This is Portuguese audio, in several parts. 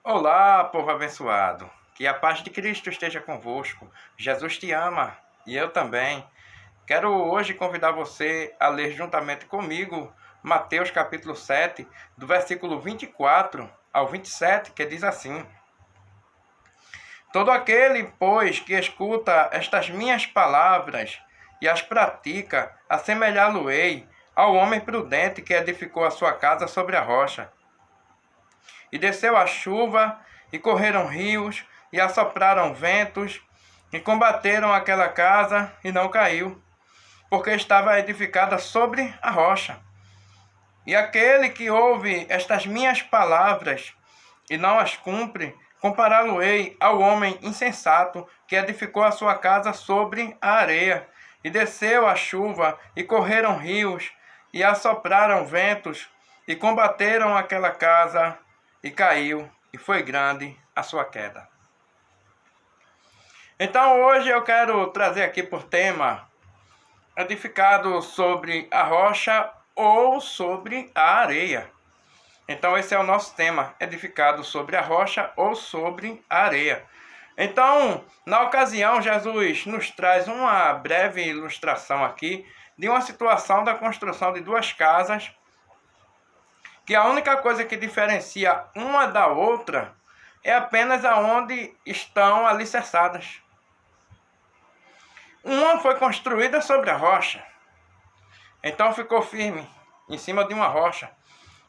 Olá, povo abençoado. Que a paz de Cristo esteja convosco. Jesus te ama e eu também. Quero hoje convidar você a ler juntamente comigo Mateus capítulo 7, do versículo 24 ao 27, que diz assim: Todo aquele, pois, que escuta estas minhas palavras e as pratica, assemelhá-lo-ei ao homem prudente que edificou a sua casa sobre a rocha. E desceu a chuva, e correram rios, e assopraram ventos, e combateram aquela casa, e não caiu, porque estava edificada sobre a rocha. E aquele que ouve estas minhas palavras, e não as cumpre, compará-lo-ei ao homem insensato, que edificou a sua casa sobre a areia. E desceu a chuva, e correram rios, e assopraram ventos, e combateram aquela casa, e caiu, e foi grande a sua queda. Então hoje eu quero trazer aqui por tema edificado sobre a rocha ou sobre a areia. Então esse é o nosso tema, edificado sobre a rocha ou sobre a areia. Então, na ocasião, Jesus nos traz uma breve ilustração aqui de uma situação da construção de duas casas, que a única coisa que diferencia uma da outra é apenas aonde estão alicerçadas. Uma foi construída sobre a rocha, então ficou firme em cima de uma rocha.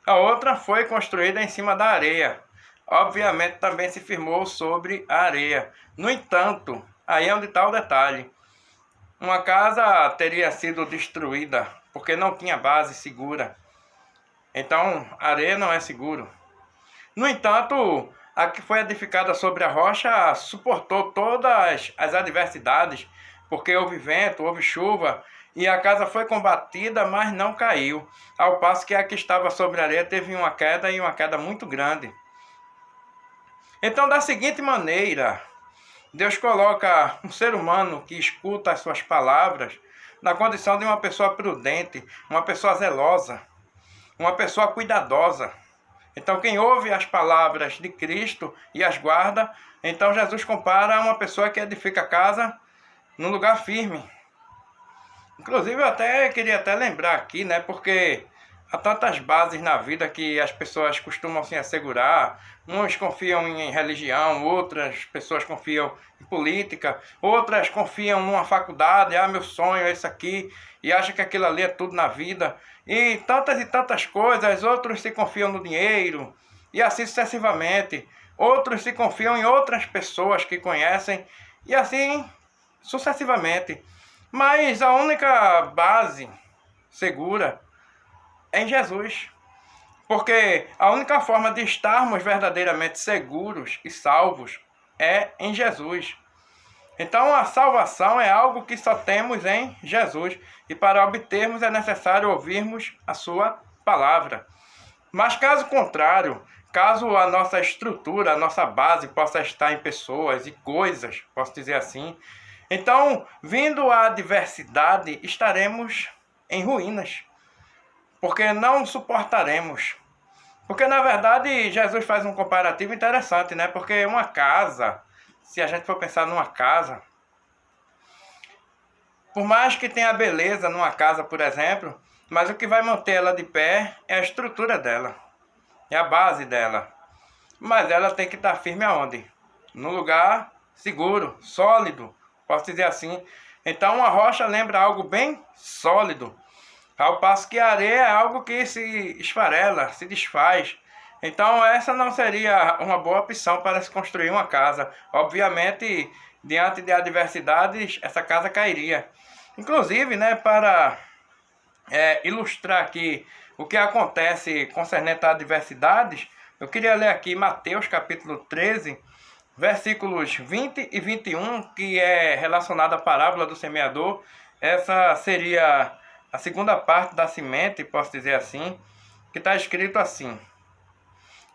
A outra foi construída em cima da areia, obviamente também se firmou sobre a areia. No entanto, aí é onde está o detalhe. Uma casa teria sido destruída porque não tinha base segura. Então, areia não é seguro. No entanto, a que foi edificada sobre a rocha suportou todas as adversidades, porque houve vento, houve chuva, e a casa foi combatida, mas não caiu. Ao passo que a que estava sobre a areia teve uma queda, e uma queda muito grande. Então, da seguinte maneira, Deus coloca um ser humano que escuta as suas palavras na condição de uma pessoa prudente, uma pessoa zelosa, uma pessoa cuidadosa. Então, quem ouve as palavras de Cristo e as guarda, então Jesus compara a uma pessoa que edifica a casa num lugar firme. Inclusive, eu queria lembrar aqui, né, porque há tantas bases na vida que as pessoas costumam se assegurar. Uns confiam em religião, outras pessoas confiam em política, outras confiam numa faculdade, meu sonho é isso aqui, e acham que aquilo ali é tudo na vida. E tantas coisas, outros se confiam no dinheiro, e assim sucessivamente. Outros se confiam em outras pessoas que conhecem, e assim sucessivamente. Mas a única base segura é em Jesus. Porque a única forma de estarmos verdadeiramente seguros e salvos é em Jesus. Então a salvação é algo que só temos em Jesus. E para obtermos é necessário ouvirmos a sua palavra. Mas caso contrário, caso a nossa estrutura, a nossa base possa estar em pessoas e coisas, posso dizer assim, então, vindo a adversidade, estaremos em ruínas, porque não suportaremos. Porque, na verdade, Jesus faz um comparativo interessante, né? Porque uma casa, se a gente for pensar numa casa, por mais que tenha beleza numa casa, por exemplo, mas o que vai manter ela de pé é a estrutura dela, é a base dela. Mas ela tem que estar firme aonde? No lugar seguro, sólido, posso dizer assim. Então uma rocha lembra algo bem sólido, ao passo que a areia é algo que se esfarela, se desfaz. Então essa não seria uma boa opção para se construir uma casa. Obviamente, diante de adversidades, essa casa cairia. Inclusive, né, para ilustrar aqui o que acontece concernente a adversidades, eu queria ler aqui Mateus capítulo 13, versículos 20 e 21, que é relacionado à parábola do semeador. Essa seria a segunda parte da semente, posso dizer assim, que está escrito assim: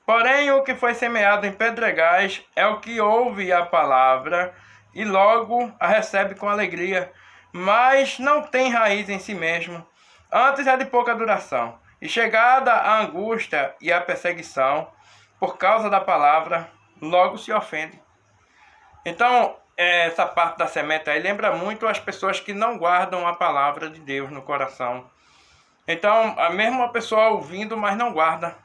Porém, o que foi semeado em pedregais é o que ouve a palavra e logo a recebe com alegria, mas não tem raiz em si mesmo, antes é de pouca duração. E chegada a angústia e a perseguição, por causa da palavra, logo se ofende. Então, essa parte da semente aí lembra muito as pessoas que não guardam a palavra de Deus no coração. Então, mesmo a pessoa ouvindo, mas não guarda.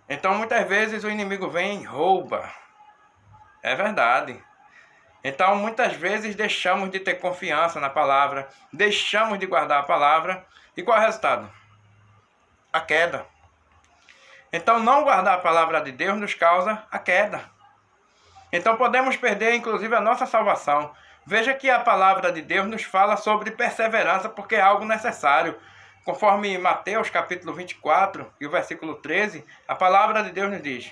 Então, muitas vezes o inimigo vem e rouba. É verdade. Então, muitas vezes deixamos de ter confiança na palavra, deixamos de guardar a palavra. E qual é o resultado? A queda. Então, não guardar a palavra de Deus nos causa a queda. Então, podemos perder, inclusive, a nossa salvação. Veja que a palavra de Deus nos fala sobre perseverança, porque é algo necessário. Conforme Mateus, capítulo 24, e o versículo 13, a palavra de Deus nos diz: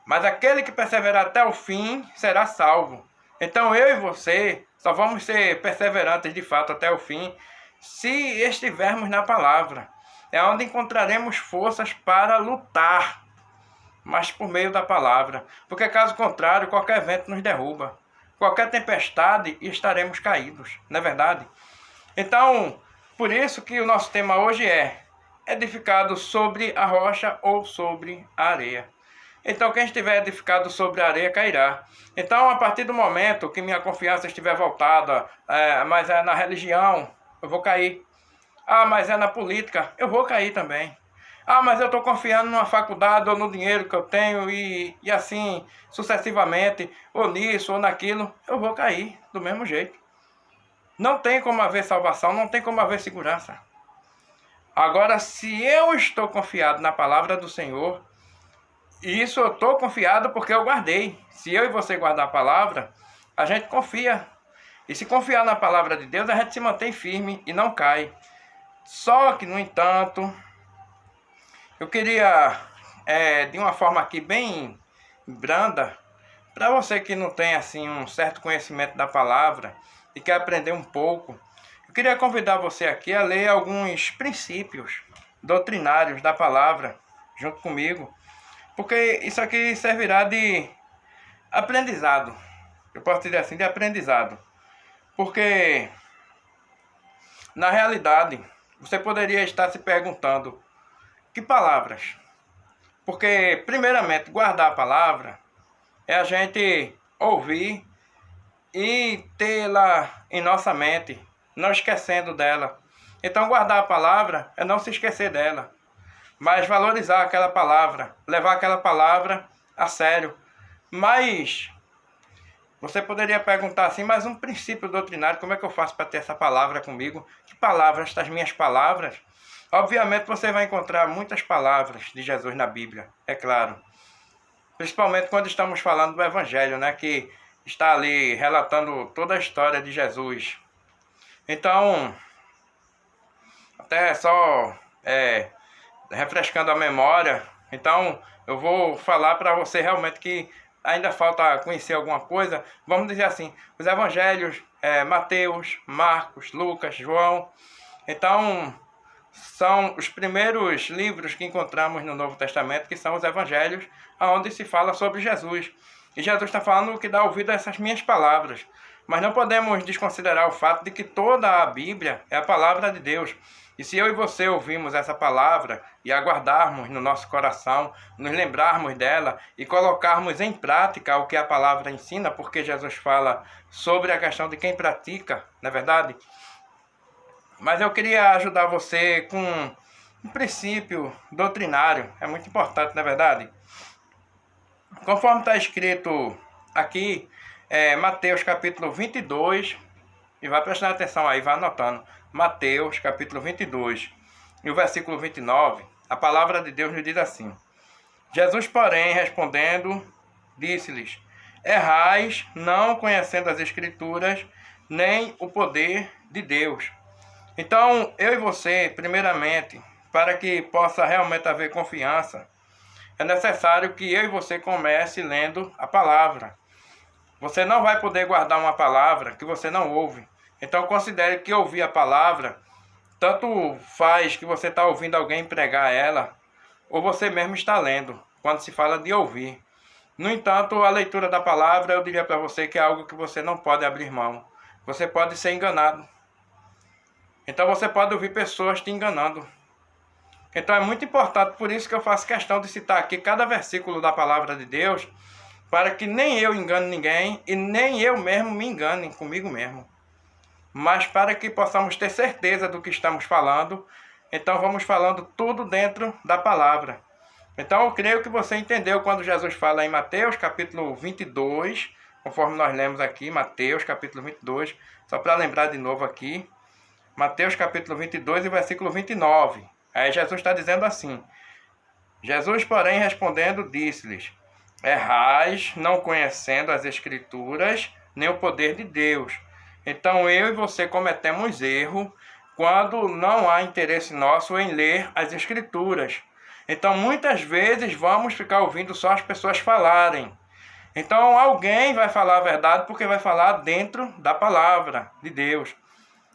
mas aquele que perseverar até o fim será salvo. Então, eu e você só vamos ser perseverantes de fato até o fim se estivermos na palavra. É onde encontraremos forças para lutar, mas por meio da palavra. Porque caso contrário, qualquer vento nos derruba. Qualquer tempestade e estaremos caídos. Não é verdade? Então, por isso que o nosso tema hoje é edificado sobre a rocha ou sobre a areia. Então, quem estiver edificado sobre a areia cairá. Então, a partir do momento que minha confiança estiver voltada, mas é na religião, eu vou cair. Ah, mas é na política, eu vou cair também. Ah, mas eu estou confiando numa faculdade ou no dinheiro que eu tenho e assim sucessivamente, ou nisso ou naquilo, eu vou cair do mesmo jeito. Não tem como haver salvação, não tem como haver segurança. Agora, se eu estou confiado na palavra do Senhor, isso eu estou confiado porque eu guardei. Se eu e você guardar a palavra, a gente confia. E se confiar na palavra de Deus, a gente se mantém firme e não cai. Só que, no entanto, eu queria, de uma forma aqui bem branda, para você que não tem assim um certo conhecimento da palavra e quer aprender um pouco, eu queria convidar você aqui a ler alguns princípios doutrinários da palavra junto comigo, porque isso aqui servirá de aprendizado. Eu posso dizer assim, de aprendizado. Porque, na realidade, você poderia estar se perguntando: que palavras? Porque, primeiramente, guardar a palavra é a gente ouvir e tê-la em nossa mente, não esquecendo dela. Então, guardar a palavra é não se esquecer dela, mas valorizar aquela palavra, levar aquela palavra a sério. Mas você poderia perguntar assim: mas um princípio doutrinário, como é que eu faço para ter essa palavra comigo? Que palavras, das minhas palavras? Obviamente você vai encontrar muitas palavras de Jesus na Bíblia, é claro. Principalmente quando estamos falando do Evangelho, né? Que está ali relatando toda a história de Jesus. Então, até só refrescando a memória, então eu vou falar para você realmente que ainda falta conhecer alguma coisa. Vamos dizer assim, os evangelhos, Mateus, Marcos, Lucas, João. Então, são os primeiros livros que encontramos no Novo Testamento, que são os evangelhos, onde se fala sobre Jesus. E Jesus está falando que dá ouvido a essas minhas palavras. Mas não podemos desconsiderar o fato de que toda a Bíblia é a palavra de Deus. E se eu e você ouvirmos essa palavra e aguardarmos no nosso coração, nos lembrarmos dela e colocarmos em prática o que a palavra ensina, porque Jesus fala sobre a questão de quem pratica, não é verdade? Mas eu queria ajudar você com um princípio doutrinário, é muito importante, não é verdade? Conforme está escrito aqui, Mateus capítulo 22, e vai prestando atenção aí, vai anotando. Mateus capítulo 22 e o versículo 29, a palavra de Deus nos diz assim: Jesus, porém, respondendo, disse-lhes: errais, não conhecendo as Escrituras, nem o poder de Deus. Então, eu e você, primeiramente, para que possa realmente haver confiança, é necessário que eu e você comece lendo a palavra. Você não vai poder guardar uma palavra que você não ouve. Então, considere que ouvir a palavra tanto faz que você está ouvindo alguém pregar ela, ou você mesmo está lendo, quando se fala de ouvir. No entanto, a leitura da palavra, eu diria para você que é algo que você não pode abrir mão. Você pode ser enganado. Então, você pode ouvir pessoas te enganando. Então é muito importante, por isso que eu faço questão de citar aqui cada versículo da palavra de Deus, para que nem eu engane ninguém e nem eu mesmo me engane comigo mesmo. Mas para que possamos ter certeza do que estamos falando, então vamos falando tudo dentro da palavra. Então eu creio que você entendeu quando Jesus fala em Mateus capítulo 22, conforme nós lemos aqui, Mateus capítulo 22, só para lembrar de novo aqui, Mateus capítulo 22 e versículo 29. Aí Jesus está dizendo assim: Jesus, porém, respondendo, disse-lhes: errais, não conhecendo as Escrituras, nem o poder de Deus. Então eu e você cometemos erro quando não há interesse nosso em ler as Escrituras. Então muitas vezes vamos ficar ouvindo só as pessoas falarem. Então alguém vai falar a verdade porque vai falar dentro da palavra de Deus.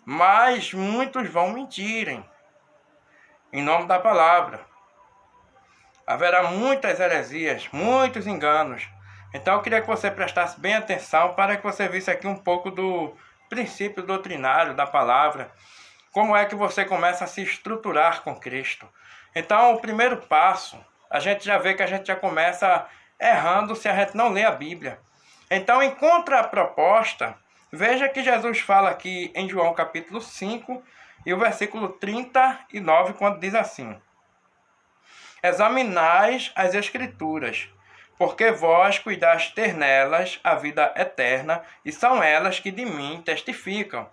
Mas muitos vão mentirem em nome da palavra. Haverá muitas heresias, muitos enganos. Então eu queria que você prestasse bem atenção para que você visse aqui um pouco do princípio doutrinário da palavra. Como é que você começa a se estruturar com Cristo. Então o primeiro passo, a gente já vê que a gente já começa errando se a gente não lê a Bíblia. Então em contraproposta, veja que Jesus fala aqui em João capítulo 5 e o versículo 39, quando diz assim: examinais as Escrituras, porque vós cuidais ter nelas a vida eterna, e são elas que de mim testificam.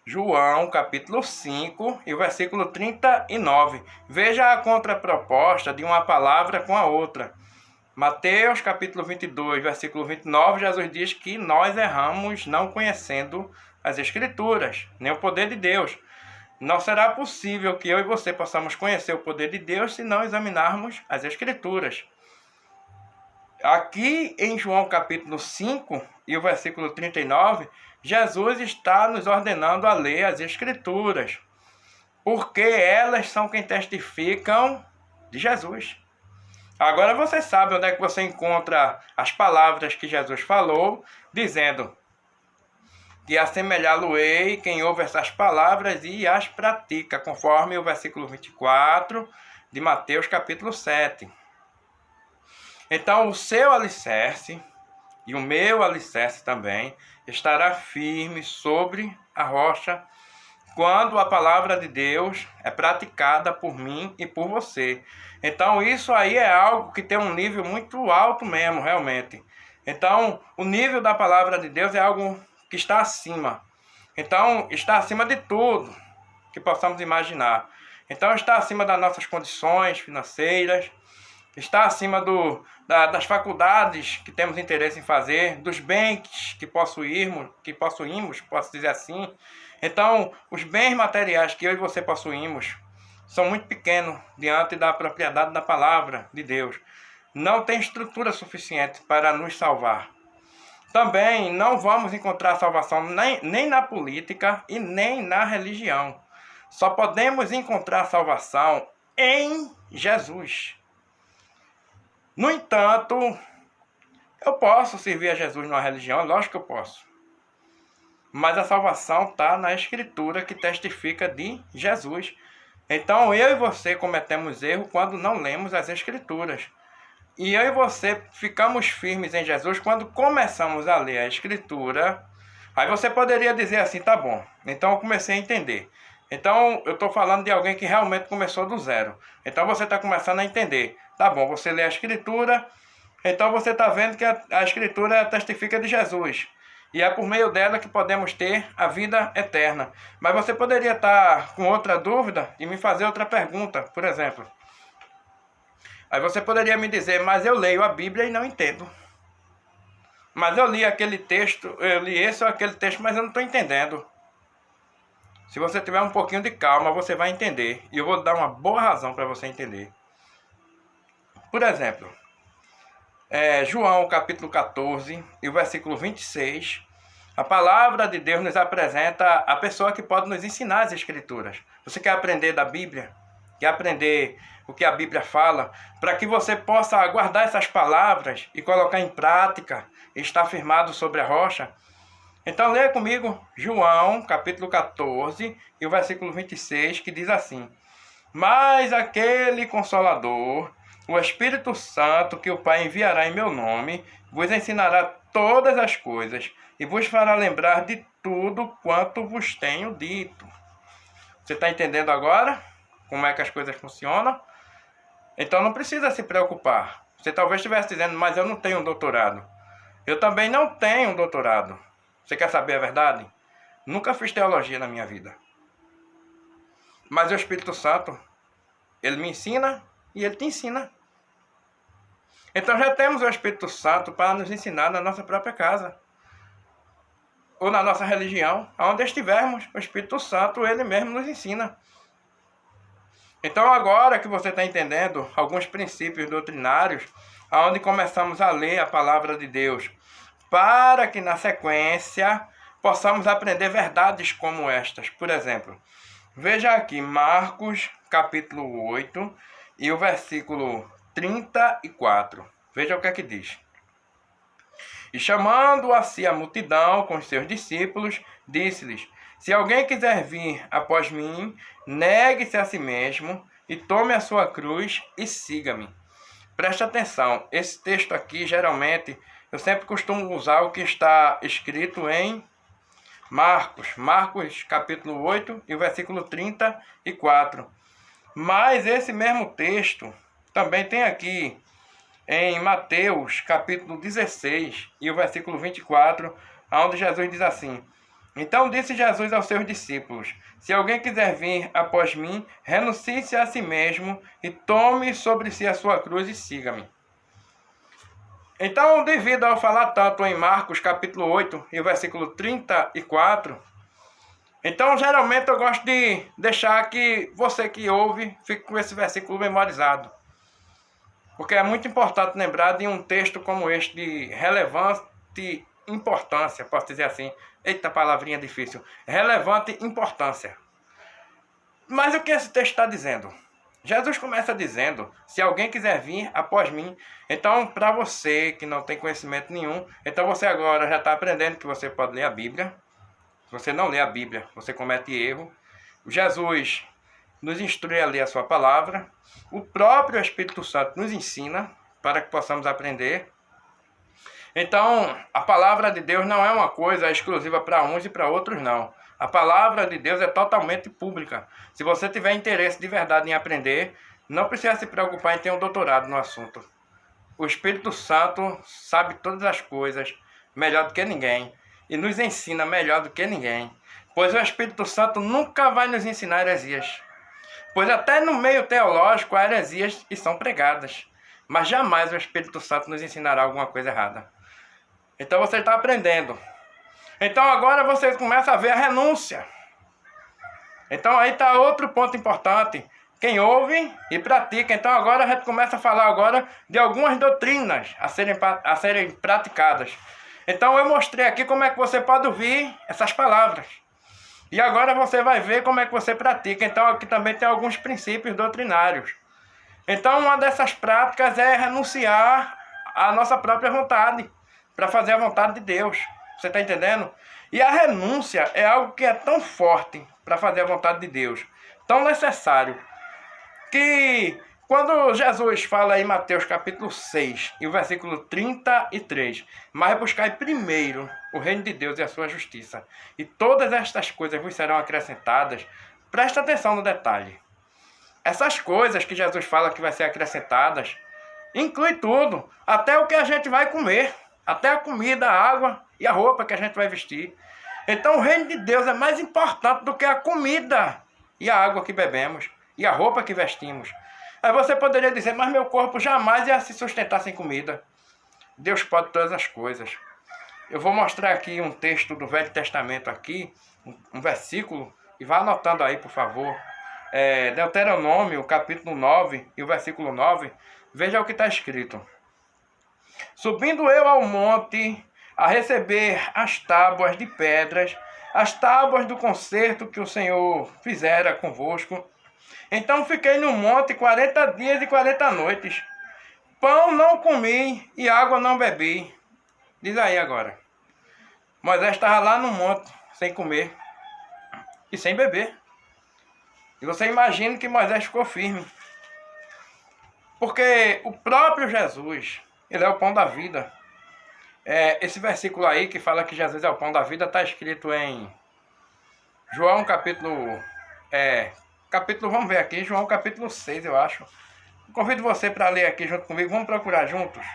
João, capítulo 5, e o versículo 39. Veja a contraproposta de uma palavra com a outra. Mateus, capítulo 22, versículo 29, Jesus diz que nós erramos não conhecendo as Escrituras, nem o poder de Deus. Não será possível que eu e você possamos conhecer o poder de Deus se não examinarmos as Escrituras. Aqui em João capítulo 5 e o versículo 39, Jesus está nos ordenando a ler as Escrituras, porque elas são quem testificam de Jesus. Agora você sabe onde é que você encontra as palavras que Jesus falou, dizendo que assemelhá-lo-ei quem ouve essas palavras e as pratica, conforme o versículo 24 de Mateus capítulo 7. Então o seu alicerce e o meu alicerce também estará firme sobre a rocha quando a palavra de Deus é praticada por mim e por você. Então isso aí é algo que tem um nível muito alto mesmo, realmente. Então o nível da palavra de Deus é algo que está acima. Então está acima de tudo que possamos imaginar. Então está acima das nossas condições financeiras, está acima das faculdades que temos interesse em fazer, dos bens que possuímos, posso dizer assim. Então, os bens materiais que eu e você possuímos são muito pequenos diante da propriedade da palavra de Deus. Não tem estrutura suficiente para nos salvar. Também não vamos encontrar salvação nem na política e nem na religião. Só podemos encontrar salvação em Jesus. No entanto, eu posso servir a Jesus numa religião, lógico que eu posso. Mas a salvação está na Escritura que testifica de Jesus. Então eu e você cometemos erro quando não lemos as Escrituras. E eu e você ficamos firmes em Jesus quando começamos a ler a Escritura. Aí você poderia dizer assim, tá bom, então eu comecei a entender. Então eu estou falando de alguém que realmente começou do zero. Então você está começando a entender. Tá bom, você lê a Escritura, então você está vendo que a Escritura testifica de Jesus. E é por meio dela que podemos ter a vida eterna. Mas você poderia estar com outra dúvida e me fazer outra pergunta, por exemplo. Aí você poderia me dizer, mas eu leio a Bíblia e não entendo. Mas eu li aquele texto, eu li esse ou aquele texto, mas eu não estou entendendo. Se você tiver um pouquinho de calma, você vai entender. E eu vou dar uma boa razão para você entender. Por exemplo, João capítulo 14 e o versículo 26, a palavra de Deus nos apresenta a pessoa que pode nos ensinar as Escrituras. Você quer aprender da Bíblia? Quer aprender o que a Bíblia fala? Para que você possa guardar essas palavras e colocar em prática e estar firmado sobre a rocha? Então leia comigo João capítulo 14 e o versículo 26, que diz assim: Mas aquele Consolador, o Espírito Santo, que o Pai enviará em meu nome, vos ensinará todas as coisas e vos fará lembrar de tudo quanto vos tenho dito. Você está entendendo agora como é que as coisas funcionam? Então não precisa se preocupar. Você talvez estivesse dizendo, mas eu não tenho um doutorado. Eu também não tenho um doutorado. Você quer saber a verdade? Nunca fiz teologia na minha vida. Mas o Espírito Santo, ele me ensina e ele te ensina. Então já temos o Espírito Santo para nos ensinar na nossa própria casa. Ou na nossa religião, aonde estivermos, o Espírito Santo, ele mesmo nos ensina. Então agora que você está entendendo alguns princípios doutrinários, aonde começamos a ler a palavra de Deus, para que na sequência possamos aprender verdades como estas. Por exemplo, veja aqui Marcos capítulo 8 e o versículo 34. Veja o que é que diz. E chamando a si a multidão com os seus discípulos, disse-lhes: se alguém quiser vir após mim, negue-se a si mesmo e tome a sua cruz e siga-me. Preste atenção, esse texto aqui, geralmente, eu sempre costumo usar o que está escrito em Marcos capítulo 8 e o versículo 34. Mas esse mesmo texto também tem aqui em Mateus capítulo 16 e o versículo 24, onde Jesus diz assim: então disse Jesus aos seus discípulos: se alguém quiser vir após mim, renuncie-se a si mesmo e tome sobre si a sua cruz e siga-me. Então, devido a eu falar tanto em Marcos capítulo 8 e o versículo 34, então geralmente eu gosto de deixar que você que ouve fique com esse versículo memorizado. Porque é muito importante lembrar de um texto como este, de relevante importância, posso dizer assim. Eita, palavrinha difícil. Relevante importância. Mas o que esse texto está dizendo? Jesus começa dizendo: se alguém quiser vir após mim. Então, para você que não tem conhecimento nenhum, então você agora já está aprendendo que você pode ler a Bíblia. Se você não lê a Bíblia, você comete erro. Jesus nos instrui a ler a sua palavra. O próprio Espírito Santo nos ensina para que possamos aprender. Então, a palavra de Deus não é uma coisa exclusiva para uns e para outros, não. A palavra de Deus é totalmente pública. Se você tiver interesse de verdade em aprender, não precisa se preocupar em ter um doutorado no assunto. O Espírito Santo sabe todas as coisas melhor do que ninguém e nos ensina melhor do que ninguém. Pois o Espírito Santo nunca vai nos ensinar heresias. Pois até no meio teológico há heresias e são pregadas. Mas jamais o Espírito Santo nos ensinará alguma coisa errada. Então você está aprendendo. Então agora você começa a ver a renúncia. Então aí está outro ponto importante. Quem ouve e pratica. Então agora a gente começa a falar agora de algumas doutrinas a serem praticadas. Então eu mostrei aqui como é que você pode ouvir essas palavras. E agora você vai ver como é que você pratica. Então aqui também tem alguns princípios doutrinários. Então uma dessas práticas é renunciar à nossa própria vontade, para fazer a vontade de Deus. Você está entendendo? E a renúncia é algo que é tão forte para fazer a vontade de Deus, tão necessário, que quando Jesus fala em Mateus capítulo 6 e o versículo 33, mas buscai primeiro o reino de Deus e a sua justiça, e todas estas coisas vos serão acrescentadas. Presta atenção no detalhe. Essas coisas que Jesus fala que vai ser acrescentadas, inclui tudo, até o que a gente vai comer, até a comida, a água e a roupa que a gente vai vestir. Então o reino de Deus é mais importante do que a comida e a água que bebemos e a roupa que vestimos. Aí você poderia dizer, mas meu corpo jamais ia se sustentar sem comida. Deus pode todas as coisas. Eu vou mostrar aqui um texto do Velho Testamento aqui, um versículo, e vá anotando aí, por favor. Deuteronômio, capítulo 9 e o versículo 9. Veja o que está escrito. Subindo eu ao monte a receber as tábuas de pedras, as tábuas do concerto que o Senhor fizera convosco. Então fiquei no monte 40 dias e 40 noites. Pão não comi e água não bebi. Diz aí agora. Moisés estava lá no monte, sem comer e sem beber. E você imagina que Moisés ficou firme. Porque o próprio Jesus, ele é o pão da vida. Esse versículo aí que fala que Jesus é o pão da vida está escrito em João capítulo... vamos ver aqui, João capítulo 6, eu acho. Convido você para ler aqui junto comigo, vamos procurar juntos.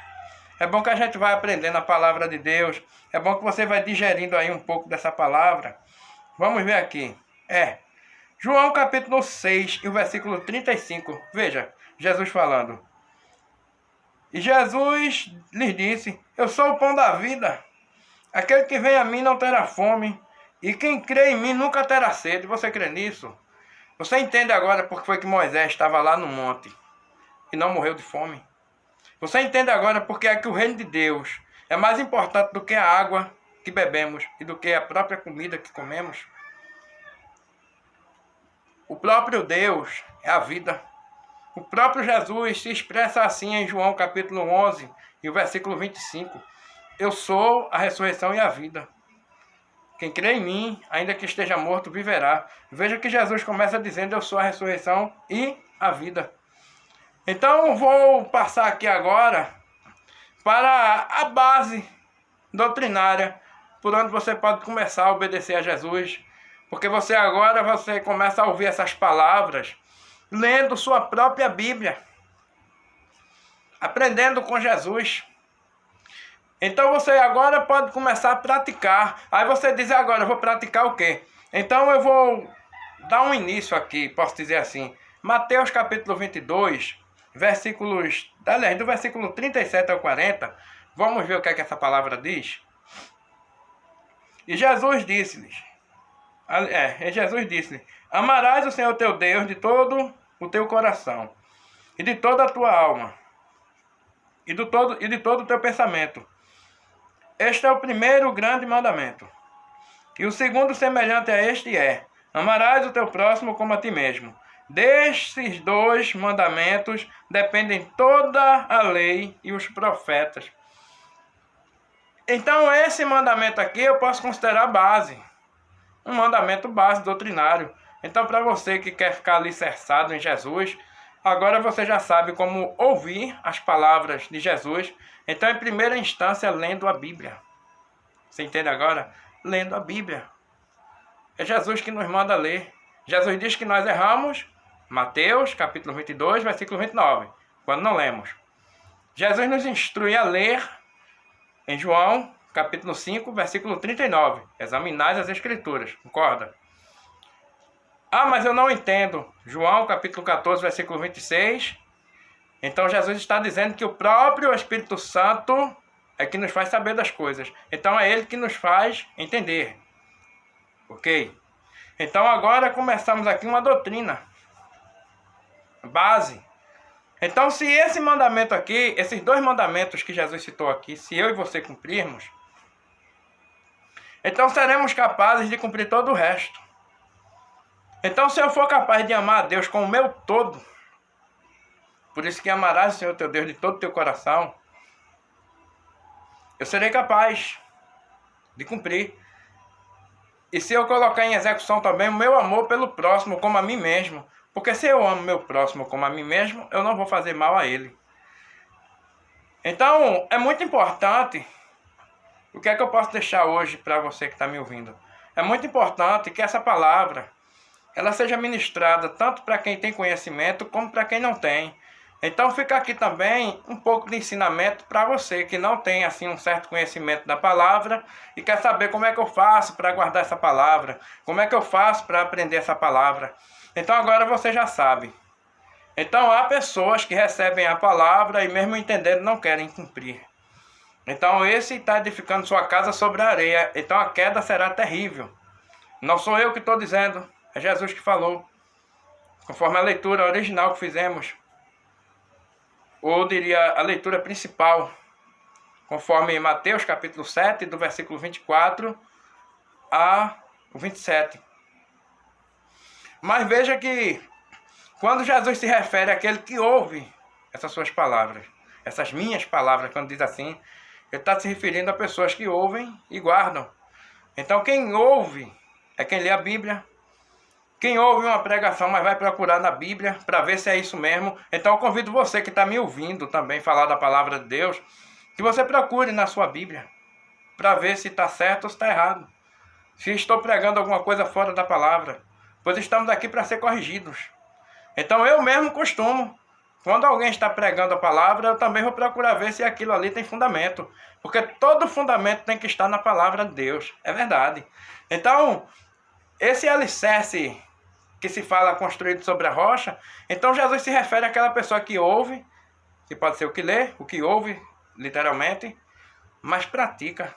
É bom que a gente vai aprendendo a palavra de Deus. É bom que você vai digerindo aí um pouco dessa palavra. Vamos ver aqui. João capítulo 6 e o versículo 35. Veja, Jesus falando. E Jesus lhes disse: eu sou o pão da vida. Aquele que vem a mim não terá fome. E quem crê em mim nunca terá sede. Você crê nisso? Você entende agora porque foi que Moisés estava lá no monte e não morreu de fome? Você entende agora porque é que o reino de Deus é mais importante do que a água que bebemos e do que a própria comida que comemos? O próprio Deus é a vida. O próprio Jesus se expressa assim em João capítulo 11 e o versículo 25. Eu sou a ressurreição e a vida. Quem crê em mim, ainda que esteja morto, viverá. Veja que Jesus começa dizendo: eu sou a ressurreição e a vida. Então vou passar aqui agora para a base doutrinária, por onde você pode começar a obedecer a Jesus. Porque você começa a ouvir essas palavras lendo sua própria Bíblia, aprendendo com Jesus. Então você agora pode começar a praticar. Aí você diz: agora eu vou praticar o quê? Então eu vou dar um início aqui, posso dizer assim. Mateus capítulo 22, do versículo 37 ao 40. Vamos ver o que é que essa palavra diz. E Jesus disse-lhes, amarás o Senhor teu Deus de todo o teu coração, e de toda a tua alma, e de todo o teu pensamento. Este é o primeiro grande mandamento. E o segundo semelhante a este é: amarás o teu próximo como a ti mesmo. Destes dois mandamentos dependem toda a lei e os profetas. Então esse mandamento aqui eu posso considerar base. Um mandamento base doutrinário. Então para você que quer ficar alicerçado em Jesus, agora você já sabe como ouvir as palavras de Jesus. Então em primeira instância lendo a Bíblia. Você entende agora? Lendo a Bíblia. É Jesus que nos manda ler. Jesus diz que nós erramos. Mateus capítulo 22, versículo 29. Quando não lemos. Jesus nos instrui a ler em João capítulo 5, versículo 39. Examinais as Escrituras. Concorda? Ah, mas eu não entendo. João capítulo 14, versículo 26. Então Jesus está dizendo que o próprio Espírito Santo é que nos faz saber das coisas. Então é Ele que nos faz entender. Ok? Então agora começamos aqui uma doutrina. Base. Então se esse mandamento aqui, esses dois mandamentos que Jesus citou aqui, se eu e você cumprirmos, então seremos capazes de cumprir todo o resto. Então se eu for capaz de amar a Deus com o meu todo, por isso que amarás o Senhor teu Deus de todo o teu coração, eu serei capaz de cumprir. E se eu colocar em execução também o meu amor pelo próximo como a mim mesmo, porque se eu amo meu próximo como a mim mesmo, eu não vou fazer mal a ele. Então é muito importante. O que é que eu posso deixar hoje para você que está me ouvindo? É muito importante que essa palavra ela seja ministrada tanto para quem tem conhecimento como para quem não tem. Então fica aqui também um pouco de ensinamento para você que não tem assim um certo conhecimento da palavra e quer saber como é que eu faço para guardar essa palavra, como é que eu faço para aprender essa palavra. Então agora você já sabe. Então há pessoas que recebem a palavra e mesmo entendendo não querem cumprir. Então esse está edificando sua casa sobre a areia, então a queda será terrível. Não sou eu que estou dizendo, é Jesus que falou, conforme a leitura original que fizemos. Ou diria a leitura principal, conforme Mateus capítulo 7, do versículo 24 a 27. Mas veja que quando Jesus se refere àquele que ouve essas suas palavras, essas minhas palavras, quando diz assim, ele está se referindo a pessoas que ouvem e guardam. Então quem ouve é quem lê a Bíblia. Quem ouve uma pregação, mas vai procurar na Bíblia para ver se é isso mesmo. Então eu convido você que está me ouvindo também falar da palavra de Deus, que você procure na sua Bíblia para ver se está certo ou se está errado. Se estou pregando alguma coisa fora da palavra, pois estamos aqui para ser corrigidos. Então eu mesmo costumo, quando alguém está pregando a palavra, eu também vou procurar ver se aquilo ali tem fundamento. Porque todo fundamento tem que estar na palavra de Deus. É verdade. Então, esse alicerce que se fala construído sobre a rocha, então Jesus se refere àquela pessoa que ouve, que pode ser o que lê, o que ouve, literalmente, mas pratica.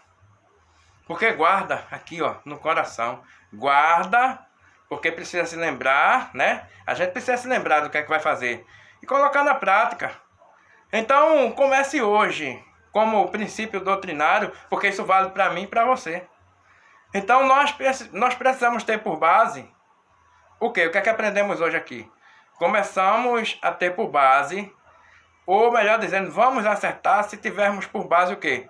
Porque guarda aqui, ó, no coração. Guarda, porque precisa se lembrar, né? A gente precisa se lembrar do que é que vai fazer. E colocar na prática. Então, comece hoje, como princípio doutrinário, porque isso vale para mim e para você. Então, nós precisamos ter por base o quê? O que é que aprendemos hoje aqui? Começamos a ter por base, ou melhor dizendo, vamos acertar se tivermos por base o quê?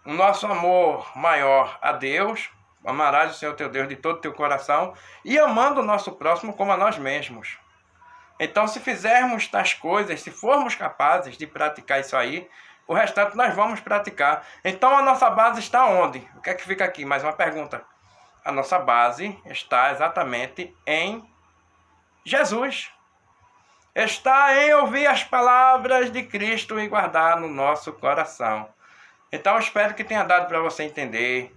O nosso amor maior a Deus, amarás o Senhor teu Deus de todo o teu coração, e amando o nosso próximo como a nós mesmos. Então, se fizermos tais coisas, se formos capazes de praticar isso aí, o restante nós vamos praticar. Então, a nossa base está onde? O que é que fica aqui? Mais uma pergunta. A nossa base está exatamente em Jesus. Está em ouvir as palavras de Cristo e guardar no nosso coração. Então, eu espero que tenha dado para você entender,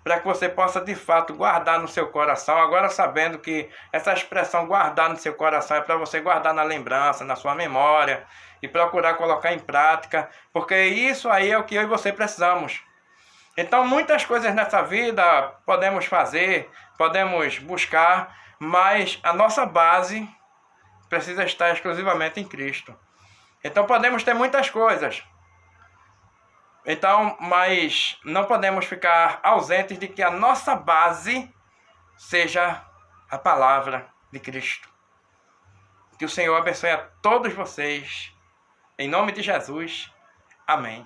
para que você possa, de fato, guardar no seu coração. Agora, sabendo que essa expressão guardar no seu coração é para você guardar na lembrança, na sua memória, e procurar colocar em prática, porque isso aí é o que eu e você precisamos. Então, muitas coisas nessa vida podemos fazer, podemos buscar, mas a nossa base precisa estar exclusivamente em Cristo. Então, podemos ter muitas coisas. Então, mas não podemos ficar ausentes de que a nossa base seja a palavra de Cristo. Que o Senhor abençoe a todos vocês. Em nome de Jesus. Amém.